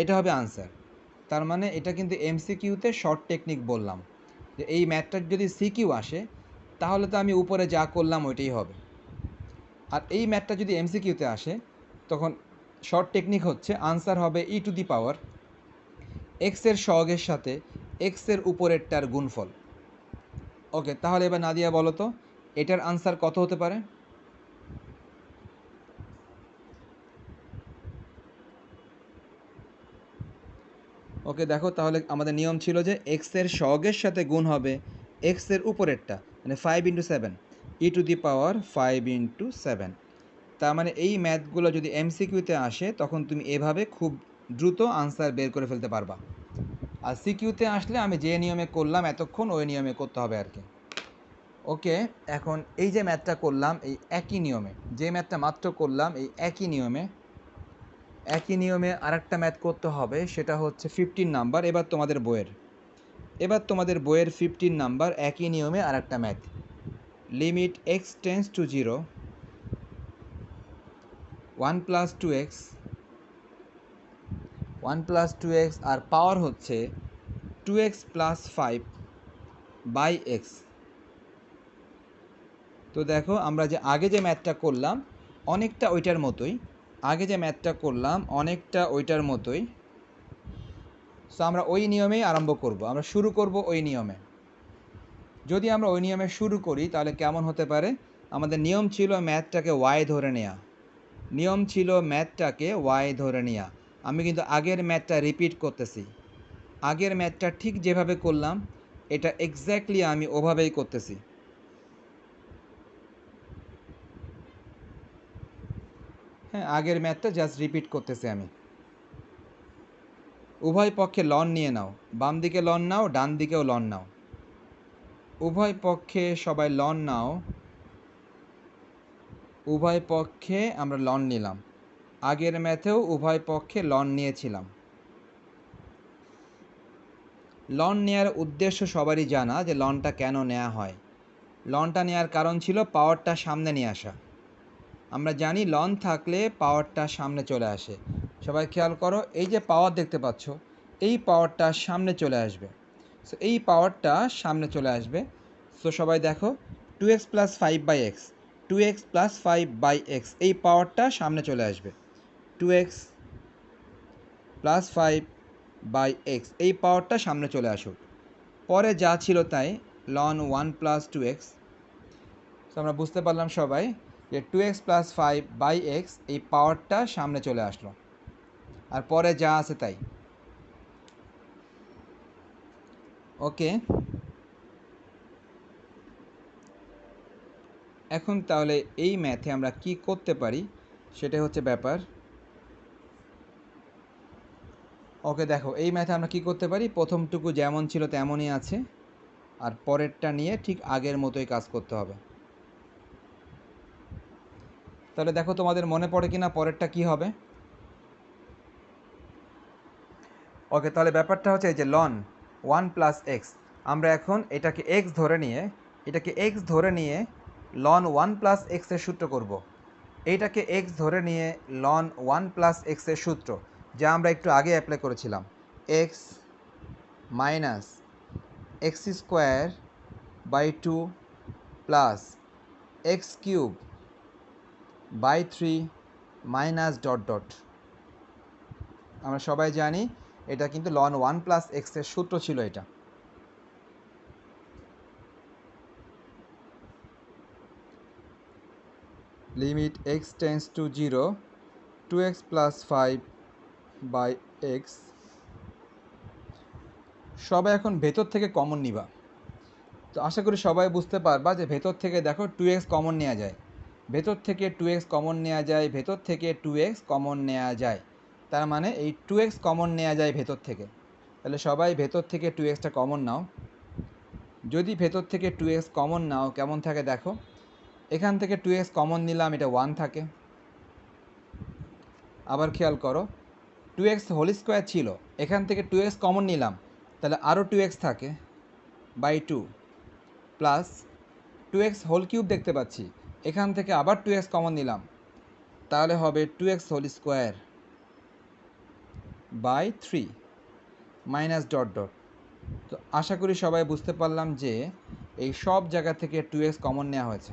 এটা হবে আনসার। তার মানে এটা কিন্তু এমসিকিউতে শর্ট টেকনিক বললাম, যে এই ম্যাথটার যদি সিকিউ আসে তাহলে তো আমি উপরে যা করলাম ওইটাই হবে। আর এই ম্যাথটা যদি এমসিকিউতে আসে তখন শর্ট টেকনিক হচ্ছে আনসার হবে ই টু দি পাওয়ার এক্সের সহগের সাথে এক্সের উপরেরটার গুণফল। ওকে, তাহলে এবার নাদিয়া বলো তো এটার আনসার কত হতে পারে? ওকে দেখো, তাহলে আমাদের নিয়ম ছিল যে এক্সের সহগের সাথে গুণ হবে এক্সের উপরেরটা, মানে 5 × 7, ই টু দি পাওয়ার 5 × 7। তার মানে এই ম্যাথগুলো যদি এমসিকিউতে আসে তখন তুমি এভাবে খুব দ্রুত আনসার বের করে ফেলতে পারবা। আর সিকিউতে আসলে আমি যে নিয়মে করলাম এতক্ষণ ওই নিয়মে করতে হবে আর কি। ওকে, এখন এই যে ম্যাথটা করলাম এই একই নিয়মে, যে ম্যাথটা মাত্র করলাম এই একই নিয়মে আরেকটা ম্যাথ করতে হবে, সেটা হচ্ছে 15 নাম্বার। এবার তোমাদের বইয়ের 15 নাম্বার একই নিয়মে আরেকটা math, limit x tends two zero 1 + 2x আর পাওয়ার হচ্ছে 2x প্লাস 5 বাই এক্স। তো দেখো আমরা যে আগে যে ম্যাথটা করলাম অনেকটা ওইটার মতোই, সো আমরা ওই নিয়মেই আরম্ভ করব, আমরা শুরু করব ওই নিয়মে। যদি আমরা ওই নিয়মে শুরু করি তাহলে কেমন হতে পারে, আমাদের নিয়ম ছিল ম্যাথটাকে ওয়াই ধরে নেওয়া, আমি কিন্তু আগের ম্যাথটা রিপিট করতেছি, আগের ম্যাথটা ঠিক যেভাবে করলাম এটা এক্স্যাক্টলি আমি ওভাবেই করতেছি। হ্যাঁ, আগের ম্যাথটা জাস্ট রিপিট করতেছি আমি। উভয় পক্ষে লন নিয়ে নাও, বাম দিকে লন নাও, ডান দিকেও লন নাও, উভয় পক্ষে সবাই লন নাও, উভয় পক্ষে আমরা লন নিলাম, আগের ম্যাথেও উভয় পক্ষে লন নিয়েছিলাম। লন নেওয়ার উদ্দেশ্য সবারই জানা যে লনটা কেন নেওয়া হয়। লনটা নেওয়ার কারণ ছিল পাওয়ারটা সামনে নিয়ে আসা। আমরা জানি লন থাকলে পাওয়ারটা সামনে চলে আসে। সবাই খেয়াল করো, এই যে পাওয়ার দেখতে পাচ্ছ, এই পাওয়ারটা সামনে চলে আসবে। সো এই পাওয়ারটা সামনে চলে আসবে। সো সবাই দেখো 2x plus 5 by x, 2x plus 5 by x, এই পাওয়ারটা সামনে চলে আসবে। 2x প্লাস 5 বাই এক্স, এই পাওয়ারটা সামনে চলে আসুক। পরে যা ছিল তাই, লন 1 প্লাস 2x। সো আমরা বুঝতে পারলাম সবাই যে 2x প্লাস 5 বাই এক্স, এই পাওয়ারটা সামনে চলে আসলো, আর পরে যা আছে তাই। ওকে, এখন তাহলে এই ম্যাথে আমরা কি করতে পারি সেটাই হচ্ছে ব্যাপার। ওকে দেখো, এই ম্যাথে আমরা কি করতে পারি, প্রথমটুকু যেমন ছিল তেমনই আছে, আর পরেরটা নিয়ে ঠিক আগের মতোই কাজ করতে হবে। তাহলে দেখো তোমাদের মনে পড়ে কিনা পরেরটা কি হবে। ওকে, তাহলে ব্যাপারটা হচ্ছে এই যে লন 1 প্লাস এক্স, আমরা এখন এটাকে এক্স ধরে নিয়ে লন 1 প্লাস এক্সের সূত্র করব। এইটাকে এক্স ধরে নিয়ে লন 1 প্লাস এক্সের সূত্র, যা আমরা একটু আগে অ্যাপ্লাই করেছিলাম, x minus x square by 2 plus x cube by 3 minus dot dot. আমরা সবাই জানি এটা কিন্তু লন 1 প্লাস এক্সের সূত্র ছিল এটা। Limit x tends to 0, 2x plus 5 by x. সবাই এখন ভেতর থেকে কমন নিবা, তো আশা করি সবাই বুঝতে পারবা যে ভেতর থেকে দেখো 2x কমন নেওয়া যায়, ভেতর থেকে 2x কমন নেওয়া যায়, ভেতর থেকে 2x কমন নেওয়া যায়, তার মানে এই 2x কমন নেওয়া যায় ভেতর থেকে। তাহলে সবাই ভেতর থেকে 2xটা কমন নাও। যদি ভেতর থেকে 2x কমন নাও কেমন থাকে দেখো, এখান থেকে 2x কমন নিলাম, এটা 1 থাকে। আবার খেয়াল করো, 2x হোল স্কোয়ার ছিল, এখান থেকে 2x কমন নিলাম, তাহলে আরও 2x থাকে by 2 plus 2x whole cube দেখতে পাচ্ছি, এখান থেকে আবার 2x কমন নিলাম, তাহলে হবে 2x whole square by 3 minus dot dot. তো আশা করি সবাই বুঝতে পারলাম যে এই সব জায়গা থেকে 2x কমন নেওয়া হয়েছে,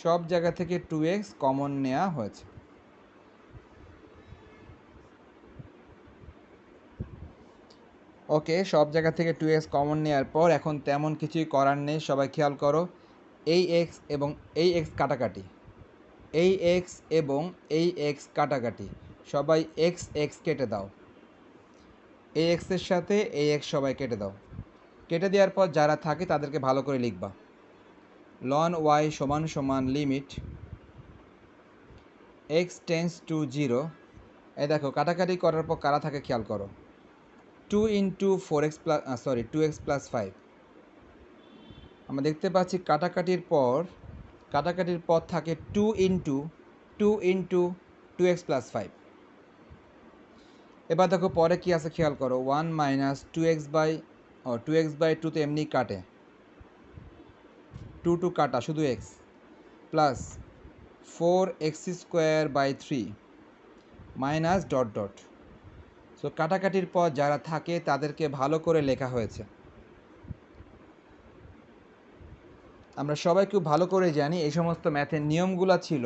সব জায়গা থেকে 2x কমন নেওয়া হয়েছে। ওকে, সব জায়গা থেকে 2x কমন নেওয়ার পর এখন তেমন কিছুই করার নেই। সবাই খেয়াল করো, এই x এবং এই x কাটাকাটি, এই x এবং এই x কাটাকাটি, সবাই x x কেটে দাও, এই x এর সাথে এই x সবাই কেটে দাও। কেটে দেওয়ার পর যারা থাকে তাদেরকে ভালো করে লিখবা। লন y সমান সমান লিমিট x টেন্স টু 0। এই দেখো কাটাকাটি করার পর কারা থাকে খেয়াল করো, 2 into 4x plus 2x plus 5। আমরা দেখতে পাচ্ছি কাটাকাটির পর থাকে 2 ইন্টু 2x প্লাস 5। এবার দেখো পরে কি আছে খেয়াল করো, 1 মাইনাস 2x বাই 2 তো এমনি কাটে, 2 কাটা শুধু x, plus 4x square by 3 minus dot dot. So কাটাকাটির পর যারা থাকে তাদেরকে ভালো করে লেখা হয়েছে। আমরা সবাই খুব ভালো করে জানি এই সমস্ত ম্যাথের নিয়মগুলো ছিল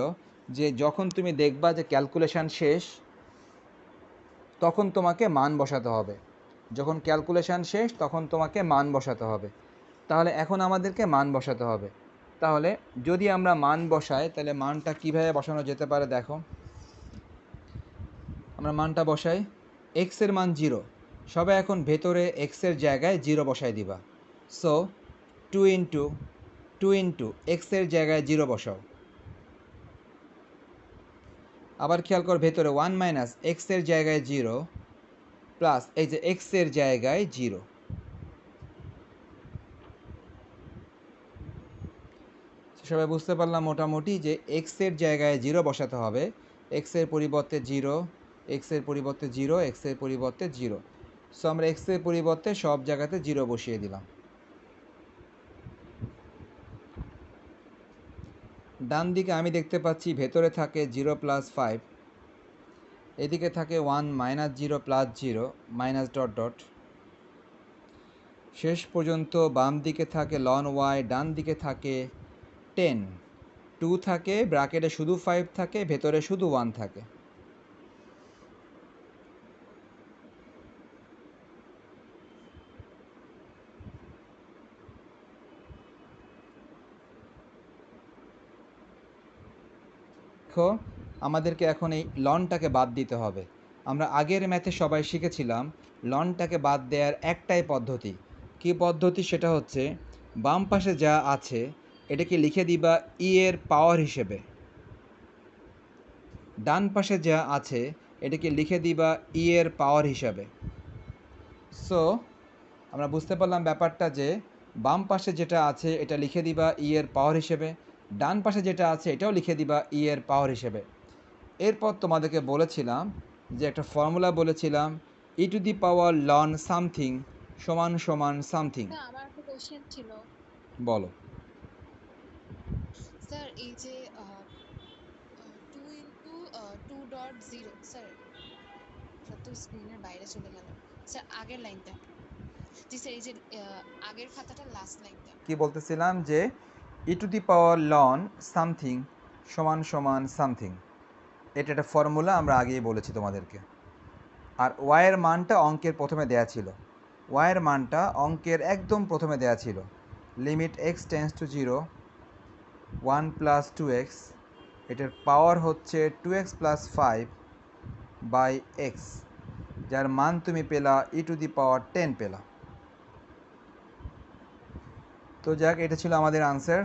যে যখন তুমি দেখবা যে ক্যালকুলেশন শেষ তখন তোমাকে মান বসাতে হবে। যখন ক্যালকুলেশন শেষ তখন তোমাকে মান বসাতে হবে। তাহলে এখন আমাদেরকে মান বসাতে হবে। তাহলে যদি আমরা মান বসাই তাহলে মানটা কিভাবে বসানো যেতে পারে দেখো। আমরা মানটা বসাই, এক্সের মান 0। সবাই এখন ভেতরে এক্সের জায়গায় 0 বসাই দিবা। সো 2 ইন্টু এক্সের জায়গায় 0 বসাও। আবার খেয়াল কর ভেতরে 1 মাইনাস এক্সের জায়গায় 0 প্লাস এই যে এক্সের জায়গায় 0। সবাই বুঝতে পারলাম মোটামুটি যে এক্সের জায়গায় 0 বসাতে হবে। এক্সের পরিবর্তে 0, এক্সের পরিবর্তে 0, এক্সের পরিবর্তে 0। সো আমরা এক্সের পরিবর্তে সব জায়গাতে 0 বসিয়ে দিলাম। ডান দিকে আমি দেখতে পাচ্ছি ভেতরে থাকে 0 প্লাস 5, এদিকে থাকে 1 minus 0 plus 0 minus dot dot. শেষ পর্যন্ত বাম দিকে থাকে ln y, ডান দিকে থাকে 10, 2 থাকে, ব্র্যাকেটে শুধু 5 থাকে, ভেতরে শুধু 1 থাকে। দেখো আমাদেরকে এখন এই লনটাকে বাদ দিতে হবে। আমরা আগের ম্যাথে সবাই শিখেছিলাম লনটাকে বাদ দেওয়ার একটাই পদ্ধতি। কী পদ্ধতি? সেটা হচ্ছে বাম পাশে যা আছে এটাকে লিখে দিবা ই এর পাওয়ার হিসেবে, ডান পাশে যা আছে এটাকে লিখে দিবা ই এর পাওয়ার হিসাবে। সো আমরা বুঝতে পারলাম ব্যাপারটা যে বাম পাশে যেটা আছে এটা লিখে দিবা ই এর পাওয়ার হিসেবে, ডান পাশে যেটা আছে এটাও লিখে দিবা ই এর পাওয়ার হিসেবে। এরপর তোমাদেরকে বলেছিলাম যে একটা ফর্মুলা বলেছিলাম e to the power ln something সমান সমান সামথিং। স্যার আমার একটা কোশ্চেন ছিল। বলো। স্যার এই যে 2 ইন্টু 2.0, স্যার এটা তো স্ক্রিনের বাইরে চলে গেল। স্যার আগের লাইনটা, জি স্যার এই যে আগের খাতাটার লাস্ট লাইনটা। কি বলতেছিলাম যে e to the power ln something সমান সমান সামথিং, এটা একটা ফর্মুলা আমরা আগেই বলেছি তোমাদেরকে। আর ওয়াইয়ের মানটা অঙ্কের প্রথমে দেয়া ছিল, ওয়াইয়ের মানটা অঙ্কের একদম প্রথমে দেয়া ছিল limit x tends to 0 1 plus 2x, এটার পাওয়ার হচ্ছে 2x প্লাস 5 বাই এক্স, যার মান তুমি পেলা ই টু দি পাওয়ার 10 পেলা। তো যাক, এটা ছিল আমাদের আনসার।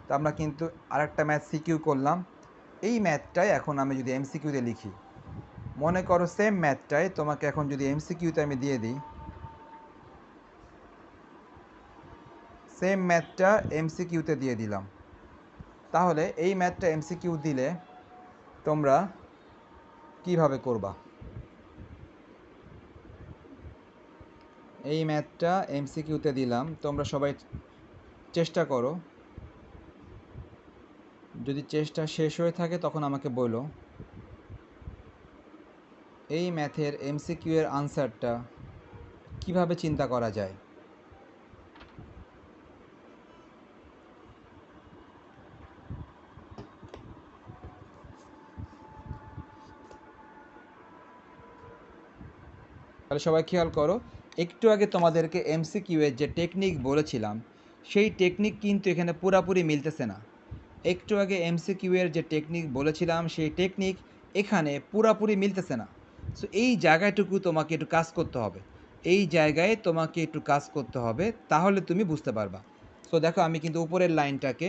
তো আমরা কিন্তু আরেকটা ম্যাথ সিকিউ করলাম। এই ম্যাথটাই এখন আমি যদি এমসিকিউতে লিখি, মনে করো সেম ম্যাথটাই তোমাকে এখন যদি এমসিকিউতে আমি দিয়ে দিই, সেম ম্যাথটা এমসিকিউতে দিয়ে দিলাম, তাহলে এই ম্যাথটা এমসিকিউ দিলে তোমরা কিভাবে করবা? এই ম্যাথটা এমসিকিউতে দিলাম, তোমরা সবাই চেষ্টা করো। যদি চেষ্টা শেষ হয়ে থাকে তখন আমাকে বলো এই ম্যাথের এমসিকিউ এর আনসারটা কিভাবে চিন্তা করা যায়। তাহলে সবাই খেয়াল করো, একটু আগে তোমাদেরকে এমসিকিউ এর যে টেকনিক বলেছিলাম সেই টেকনিক কিন্তু এখানে পুরাপুরি মিলতেছে না। একটু আগে এমসিকিউ এর যে টেকনিক বলেছিলাম সেই টেকনিক এখানে পুরাপুরি মিলতেছে না। সো এই জায়গাটুকু তোমাকে একটু কাজ করতে হবে, এই জায়গায় তোমাকে একটু কাজ করতে হবে, তাহলে তুমি বুঝতে পারবা। সো দেখো আমি কিন্তু উপরের লাইনটাকে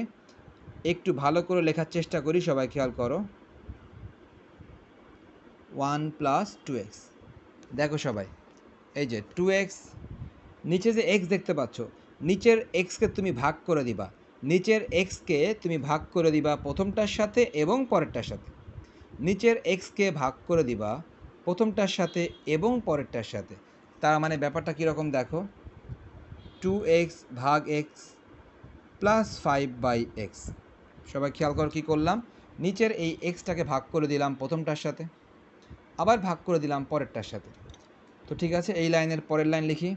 একটু ভালো করে লেখার চেষ্টা করি, সবাই খেয়াল করো 1 প্লাস 2x। দেখো সবাই এই যে 2x, নিচে যে x দেখতে পাচ্ছ, নিচের xকে তুমি ভাগ করে দিবা, নিচের xকে তুমি ভাগ করে দিবা প্রথমটার সাথে এবং পরেরটার সাথে, নিচের xকে ভাগ করে দিবা প্রথমটার সাথে এবং পরেরটার সাথে। তার মানে ব্যাপারটা কীরকম দেখো, 2x ভাগ x প্লাস 5 বাই x। সবাই খেয়াল কর কী করলাম, নিচের এই xটাকে ভাগ করে দিলাম প্রথমটার সাথে, আবার ভাগ করে দিলাম পরেরটার সাথে। তো ঠিক আছে, এই লাইনের পরের লাইন লিখি।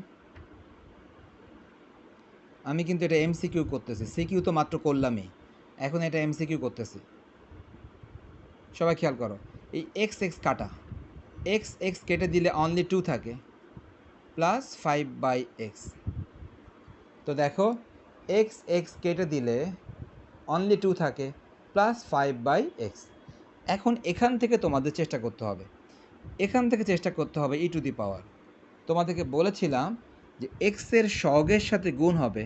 আমি কিন্তু এটা এমসিকিউ করতেছি, সিকিউ তো মাত্র করলামই, এখন এটা এমসিকিউ করতেছি। সবাই খেয়াল করো, এই এক্স এক্স কাটা, এক্স এক্স কেটে দিলে অনলি 2 থাকে, প্লাস 5/x। তো দেখো, এক্স এক্স কেটে দিলে অনলি 2 থাকে, প্লাস 5/x। এখন এখান থেকে তোমাদের চেষ্টা করতে হবে, এখান থেকে চেষ্টা করতে হবে ই টু দি পাওয়ার। তোমাদেরকে বলেছিলাম যে এক্সের সহগের সাথে গুণ হবে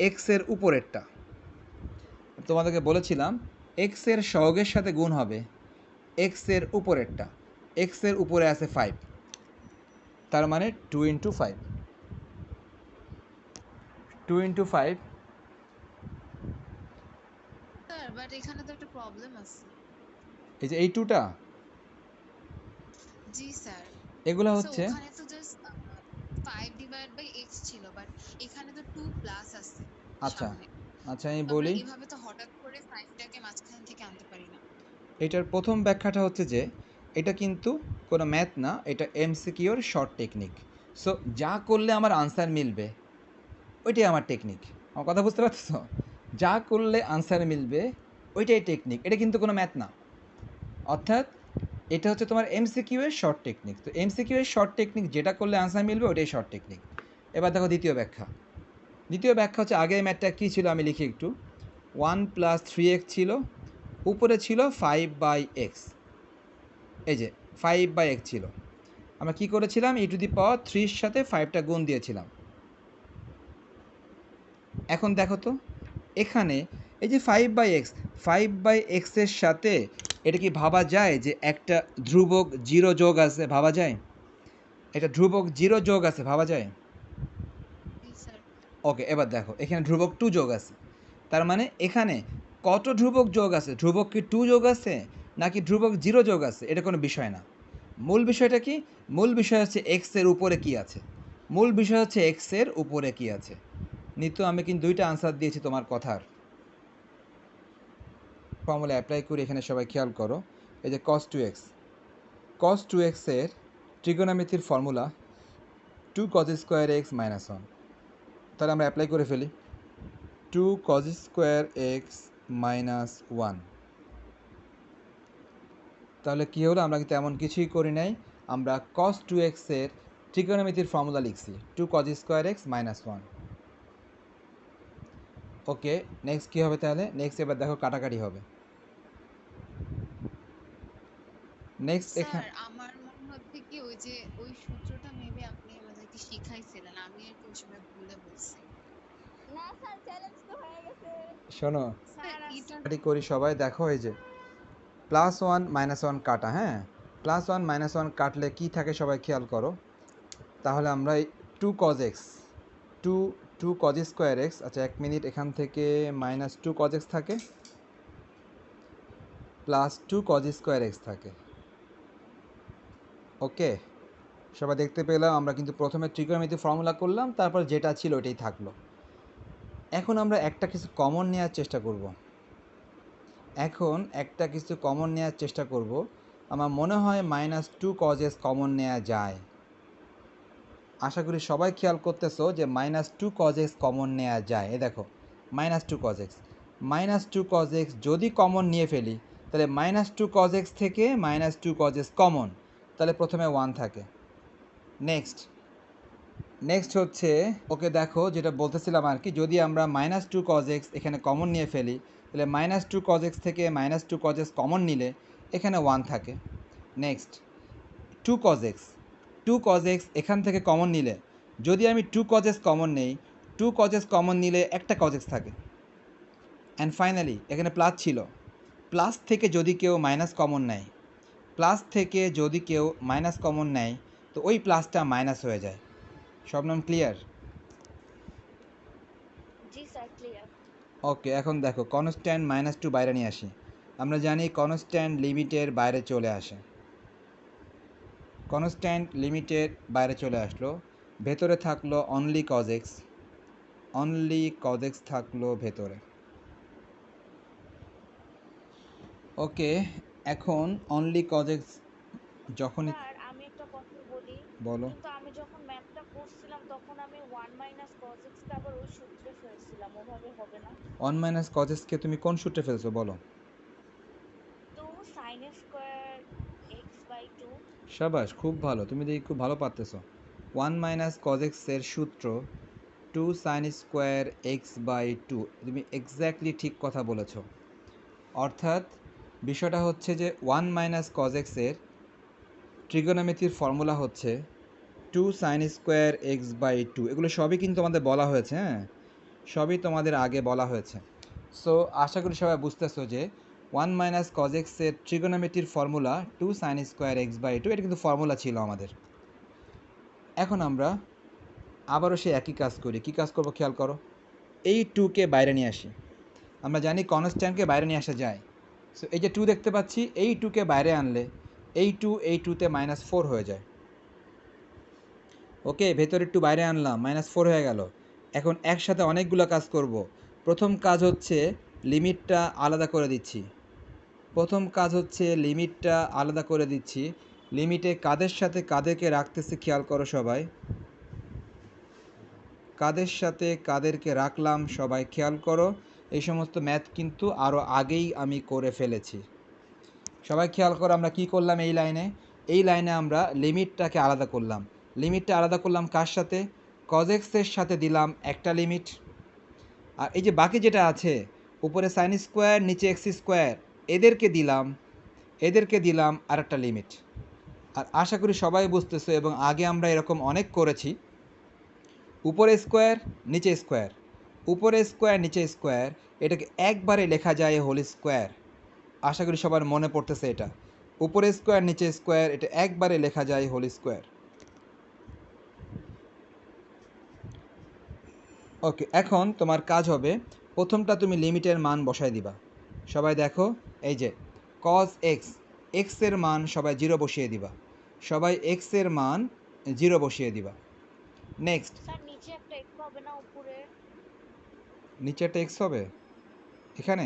এক্সের উপরেরটা। তোমাদেরকে বলেছিলাম এক্সের সহগের সাথে গুণ হবে এক্সের উপরেরটা। এক্সের উপরে আছে 5, তার মানে 2 × 5, 2 × 5। স্যার বাট এখানে তো একটা প্রবলেম আছে। এই যে এই 2টা, জি স্যার। এগুলো সো হচ্ছে, ওখানে তো জাস্ট 5/x ছিল, বাট এখানে তো 2 প্লাস আছে আচ্ছা সামনে। আচ্ছা আমি আমরা বলি। এভাবে তো হঠাৎ করে 5টাকে মাঝখান থেকে আনতে পারি না। এটার প্রথম ব্যাখ্যাটা হচ্ছে যে এটা কিন্তু কোনো ম্যাথ না, এটা এমসিকিউর শর্ট টেকনিক। সো যা করলে আমার আনসার মিলবে ওইটাই আমার টেকনিক। আমার কথা বুঝতে পারছো? যা করলে আনসার মিলবে ওইটাই টেকনিক, এটা কিন্তু কোনো ম্যাথ না। অর্থাৎ এটা হচ্ছে তোমার এমসিকিউ এর শর্ট টেকনিক। তো এমসিকিউ এর শর্ট টেকনিক যেটা করলে আনসার মিলবে ওইটাই শর্ট টেকনিক। এবার দেখো দ্বিতীয় ব্যাখ্যা। দ্বিতীয় ব্যাখ্যা হচ্ছে, আগের ম্যাথটা কী ছিল আমি লিখি একটু। 1 + 3x ছিল, উপরে ছিল 5/x। এই যে 5/x ছিল, আমরা কি করেছিলাম ই টু দি পাওয়ার 3 এর সাথে 5টা গুণ দিয়েছিলাম। এখন দেখো তো এখানে এই যে 5/x, 5/x এর সাথে এটা কি ভাবা যায় যে একটা ধ্রুবক 0 যোগ আছে? ভাবা যায়? এটা ধ্রুবক 0 যোগ আছে, ভাবা যায়? জি স্যার। ওকে, এবার দেখো এখানে ধ্রুবক 2 যোগ আছে। তার মানে এখানে কত ধ্রুবক যোগ আছে? ধ্রুবক কি 2 যোগ আছে নাকি ধ্রুবক 0 যোগ আছে? এটা কোনো বিষয় না। মূল বিষয়টা কি? মূল বিষয় হচ্ছে এক্স এর উপরে কি আছে। মূল বিষয় হচ্ছে এক্স এর উপরে কি আছে। নিতু, আমি কিন্তু 2টা আনসার দিয়েছি তোমার কথার। ফর্মুলা অ্যাপ্লাই করি এখানে, সবাই খেয়াল করো। এই যে cos 2x, cos 2x এর ট্রিগোনোমেট্রির formula 2 cos square x minus 1। তাহলে আমরা অ্যাপ্লাই করে ফেলি, 2 cos স্কোয়ার x মাইনাস 1। তাহলে কী হলো? আমরা কিন্তু এমন কিছুই করি নাই, আমরা cos 2x এর ট্রিগোনোমেট্রির ফর্মুলা লিখছি 2 cos স্কোয়ার x মাইনাস 1। ওকে, নেক্সট কী হবে তাহলে? নেক্সট এবার দেখো কাটাকাটি হবে। নেক্সট স্যার এখানে আমার মনে হচ্ছে কি ওই যে ওই সূত্রটা মেবি আপনি আমাদেরকে শিখাইছিলেন, আমি আর কি ওই সময় ভুলে বলছি। না স্যার, চ্যালেঞ্জ তো হয়ে গেছে। শোনো, স্যার এটা কাটাকাটি করি সবাই। দেখো এই যে +1 -1 কাটা, হ্যাঁ, +1 -1 কাটলে কি থাকে সবাই খেয়াল করো। তাহলে আমরা এই 2 cos x, 2 cos square x, আচ্ছা 1 মিনিট, এখান থেকে -2 cos x থাকে, +2 cos স্কোয়ার x থাকে। ওকে, সবাই দেখতে পেলাম আমরা কিন্তু প্রথমে ট্রিগোনোমেট্রি ফর্মুলা করলাম, তারপর যেটা ছিল ওইটাই থাকলো। এখন আমরা একটা কিছু কমন নেওয়ার চেষ্টা করব। আমার মনে হয় -2 cos x কমন নেওয়া যায়। আশা করি সবাই খেয়াল করতেছো যে -2 cos x কমন নেওয়া যায়। এ দেখো -2 cos x, -2 cos x যদি কমন নিয়ে ফেলি তাহলে -2 cos x থেকে -2 cos x কমন, তাহলে প্রথমে 1 থাকে। নেক্সট হচ্ছে, ওকে দেখো যেটা বলতেছিলাম আর কি, যদি আমরা -2 cos x এখানে কমন নিয়ে ফেলি তাহলে -2 cos x থেকে -2 cos x কমন নিলে এখানে 1 থাকে। Next 2 cos x, 2 cos x এখান থেকে কমন নিলে, যদি আমি 2 cos x কমন নেই, 2 cos x কমন নিলে একটা cos x থাকে। অ্যান্ড ফাইনালি এখানে প্লাস ছিল, প্লাস থেকে যদি কেউ মাইনাস কমন নেয়, তো ওই প্লাসটা মাইনাস হয়ে যায়। সব নাম ক্লিয়ার? জি স্যার, ক্লিয়ার। ওকে, এখন দেখো কনস্ট্যান্ট -2 বাইরে নিয়ে আসি। আমরা জানি কনস্ট্যান্ট লিমিটের বাইরে চলে আসে। কনস্ট্যান্ট লিমিটের বাইরে চলে আসলো, ভেতরে থাকলো অনলি cos x, থাকলো ভেতরে। ওকে, এখন অনলি cos x যখনই, স্যার আমি একটা কথা বলি, বলো। কিন্তু আমি যখন ম্যাথটা করছিলাম তখন আমি 1 মাইনাস cos x কে আবার ওই সূত্রে ফেলছিলাম, ওভাবে হবে না? 1 মাইনাস কজ কে তুমি কোন সূত্রে ফেলছো বলো? 2 sin স্কয়ার x বাই 2। সাবাস, খুব ভালো, তুমি দেখি খুব ভালো পারতেছো। 1 মাইনাস কজ এর সূত্র 2 সাইন স্কোয়ার এক্স বাই 2, তুমি এক্স্যাক্টলি ঠিক কথা বলেছো। অর্থাৎ বিষয়টা হচ্ছে যে 1 মাইনাস কজ এর ট্রিগোনোমেট্রির ফর্মুলা হচ্ছে 2 সাইন স্কোয়ার এক্স বাই 2। এগুলো সবই কিন্তু আমাদের বলা হয়েছে, হ্যাঁ, সবই তোমাদের আগে বলা হয়েছে। সো আশা করি সবাই বুঝতেছো যে 1 মাইনাস কজ এর ট্রিগোনোমেট্রির formula 2 sine square x by 2, এটা কিন্তু ফর্মুলা ছিল আমাদের। এখন আমরা আবারও সেই একই কাজ করি। কী কাজ করবো খেয়াল করো, এই 2কে বাইরে নিয়ে আসি। আমরা জানি কনস্ট্যান্টকে বাইরে নিয়ে আসা যায়। সো এই যে 2 দেখতে পাচ্ছি, এই 2কে বাইরে আনলে এই 2তে -4 হয়ে যায়। ওকে, ভেতরে 2 বাইরে আনলাম, -4 হয়ে গেল। এখন একসাথে অনেকগুলো কাজ করব। প্রথম কাজ হচ্ছে লিমিটটা আলাদা করে দিচ্ছি। লিমিটে কাদের সাথে কাদেরকে রাখতেছি খেয়াল করো সবাই। কাদের সাথে কাদেরকে রাখলাম সবাই খেয়াল করো। এই সমস্ত ম্যাথ কিন্তু আরও আগেই আমি করে ফেলেছি। সবাই খেয়াল করো, আমরা কি করলাম এই লাইনে আমরা লিমিটটাকে আলাদা করলাম। লিমিটটা আলাদা করলাম কার সাথে? কজ এক্সের সাথে দিলাম একটা লিমিট, আর এই যে বাকি যেটা আছে উপরে সাইন স্কোয়ার নিচে এক্স স্কোয়ার, এদেরকে দিলাম আর একটা লিমিট। আর আশা করি সবাই বুঝতেছো, এবং আগে আমরা এরকম অনেক করেছি। উপরে স্কোয়ার নিচে স্কোয়ার, উপরে স্কোয়ার নিচে স্কোয়ার, এটাকে একবারে লেখা যায় হোল স্কোয়ার। আশা করি সবার মনে পড়তেছে এটা। উপরে স্কোয়ার নিচে স্কোয়ার, এটা একবারে লেখা যায় হোল স্কোয়ার। ওকে, এখন তোমার কাজ হবে প্রথমটা তুমি লিমিটের মান বসাই দিবা। সবাই দেখো, এই যে কজ এক্স এর মান সবাই 0 বসিয়ে দিবা। এক্স এর মান 0 বসিয়ে দিবা। নেক্সট, স্যার নিচে একটা x হবে না উপরে? নিচেরটা এক্স হবে এখানে।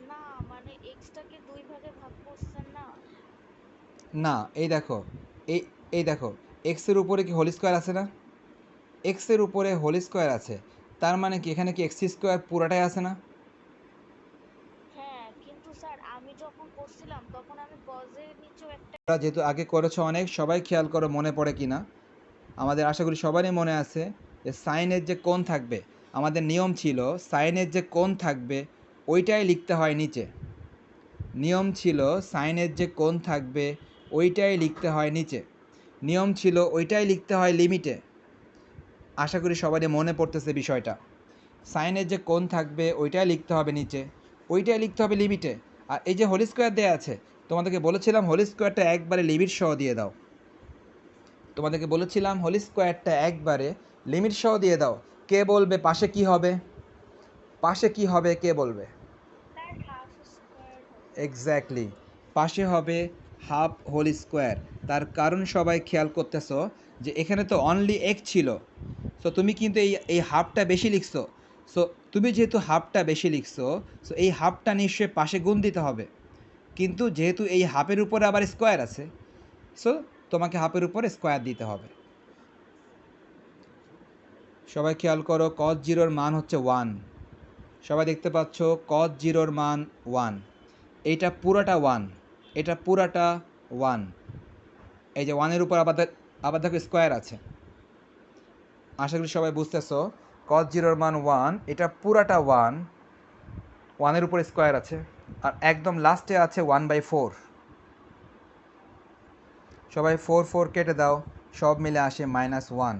না মানে x টাকে দুই ভাগে ভাগ করছেন না? না, এই দেখো, এই এই দেখো, এক্সের উপরে কি হোল স্কোয়ার আছে না? এক্সের উপরে হোল স্কোয়ার আছে, তার মানে কি এখানে কি এক্স স্কোয়ার পুরাটাই আছে না? হ্যাঁ, কিন্তু স্যার আমি যখন করছিলাম তখন আমি cos এর নিচেও একটা। তোমরা যেহেতু আগে করেছো অনেক, সবাই খেয়াল করো মনে পড়ে কি না। আমাদের আশা করি সবারই মনে আছে যে সাইনের যে কোণ থাকবে, আমাদের নিয়ম ছিল সাইনের যে কোণ থাকবে ওইটাই লিখতে হয় নিচে। নিয়ম ছিল সাইনের যে কোণ থাকবে ওইটাই লিখতে হয় নিচে। নিয়ম ছিল ওইটাই লিখতে হয় লিমিটে। আশা করি সবারই মনে পড়তেছে বিষয়টা। সাইনের যে কোণ থাকবে ওইটাই লিখতে হবে নিচে, ওইটাই লিখতে হবে লিমিটে। আর এই যে হোল স্কোয়ার দেওয়া আছে, তোমাদেরকে বলেছিলাম হোল স্কোয়ারটা একবারে লিমিট সহ দিয়ে দাও। লিমিট সহ দিয়ে দাও। কে বলবে পাশে কি হবে? কে বলবে? স্যার হাফ স্কয়ার হবে। এক্স্যাক্টলি, পাশে হবে হাফ হোল স্কোয়ার। তার কারণ সবাই খেয়াল করতেছো যে এখানে তো অনলি এক ছিল, সো তুমি কিন্তু এই হাফটা বেশি লিখছো। সো তুমি যেহেতু হাফটা বেশি লিখছো, সো এই হাফটা নিশ্চয়ই পাশে গুণ দিতে হবে। কিন্তু যেহেতু এই হাফের উপরে আবার স্কোয়ার আছে, সো তোমাকে হাফের উপরে স্কোয়ার দিতে হবে। সবাই খেয়াল করো, cos 0 মান হচ্ছে 1। সবাই দেখতে পাচ্ছ cos 0 মান 1। এইটা পুরাটা 1, এটা পুরাটা 1। এই যে 1-এর উপর আবার দেখো স্কোয়ার আছে। আশা করি সবাই বুঝতেছো, cos 0 মান 1, এটা পুরাটা 1, 1-এর উপর স্কোয়ার আছে, আর একদম লাস্টে আছে 1/4। সবাই 4 4 কেটে দাও, সব মিলে আসে -1।